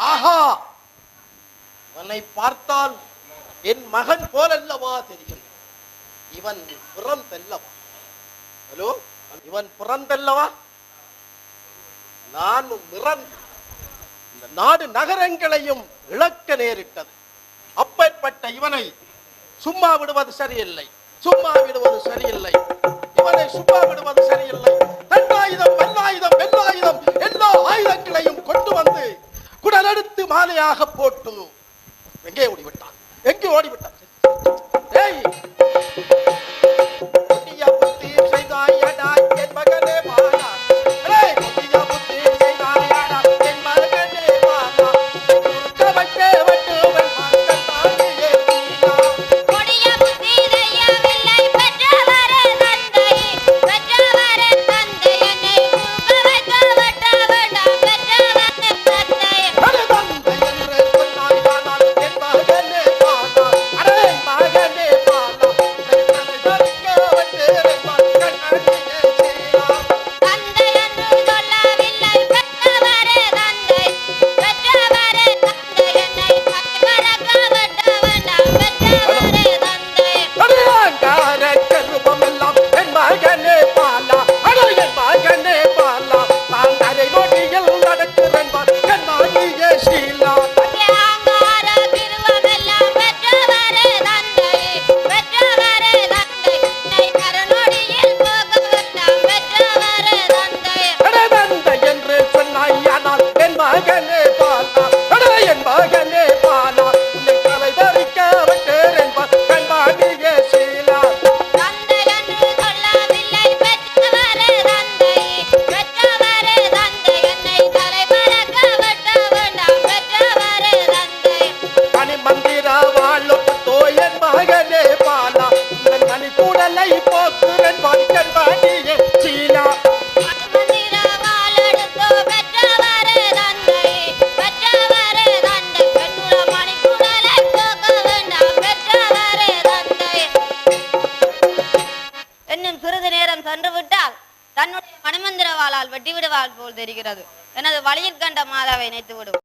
ஆஹா, அவனை பார்த்தால் என் மகன் போலல்லவா தெரிகிறது. இவன் பிறந்தல்லவா? ஹலோ, இவன் பிறந்தல்லவா? நான் மிறந்து இந்த நாடு நகரங்களையும் இழக்க நேரிட்டது. அப்பேற்பட்ட இவனை சும்மா விடுவது சரியில்லை, சும்மா விடுவது சரியில்லை, இவனை சும்மா விடுவது சரியில்லை. தண்டாயுதம், பல்லாயுதம், வெல்லாயுதம் எல்லா ஆயுதங்களையும் கொண்டு வந்து குடலெடுத்து மாலையாக போட்டு எங்கே ஓடிவிட்டான்? எங்கே ஓடிவிட்டான்? ஏய், புத்திய புத்தி செய்தாயடா என் மகனே வாடா. ஏய், புத்திய புத்தி செய்தாயடா என் மகனே வாடா. கவட்டே வட்டுவன் மக்கள் தாண்டியே தீனா. கொடிய புத்தி செய்யவில்லை பெற்றவரே தந்தை, பெற்றவரே தந்தை என்னை கூப்ப வைக்க வட்ட வேண்டாம் பெற்றவரே தந்தை. அட தந்தை என்று சொன்னாயானால் என் மகனே வாடா. அட என் மகனே வாடா. தன்னை தரிக்க வட்டேன் மக்கள் தாண்டியே தீனா. தந்தை என்று சொல்லவில்லை பெற்றவரே தந்தை, பெற்றவரே தந்தை என்னை கற்பரக்க வட்ட வேண்டாம் பெற்றவரே தந்தை. அடியாங்கார கருவமெல்லாம் என் மகனே பாலா. அட என் மகனே பாலா. நான் அரை நொடியில் நடக்கிறேன் என் மகனியே ஷீலா. அங்கார திருவமெல்லாம் பெற்றவரே தந்தை, பெற்றவரே தந்தை என்னை கரநொடியில் போக வேண்டாம் பெற்றவரே தந்தை. அட தந்தை என்று சொன்னாயானால் என் மகனே பாலா. அட என் மகனே பாலா. உன்னை தலை தரிக்க விட்டேன் என் மகனியே ஷீலா. தந்தை என்று சொல்லவில்லை பெற்றவரே தந்தை, பெற்றவரே தந்தை என்னை தலைமறக்க வட்ட வேண்டாம் பெற்றவரே தந்தை. மணி மந்திர வாழும் என் மகனே பாலா. உன் மணி கூடலை போக்குறன் என் மகனியே ஷீலா. மந்திர வாளெடுத்தோ பெற்றவரே தந்தை, பெற்றவரே தந்தை பெண்ணுட மணிக்குடலை போக்க வேண்டாம் பெற்றவரே தந்தை. இன்னும் சிறிது நேரம் சென்று விட்டால் தன்னுடைய மணிமந்திர வாளால் வெட்டி விடுவாள் போல் தெரிகிறது. எனது வழியில் கண்ட மாதாவை நினைத்து விடும்.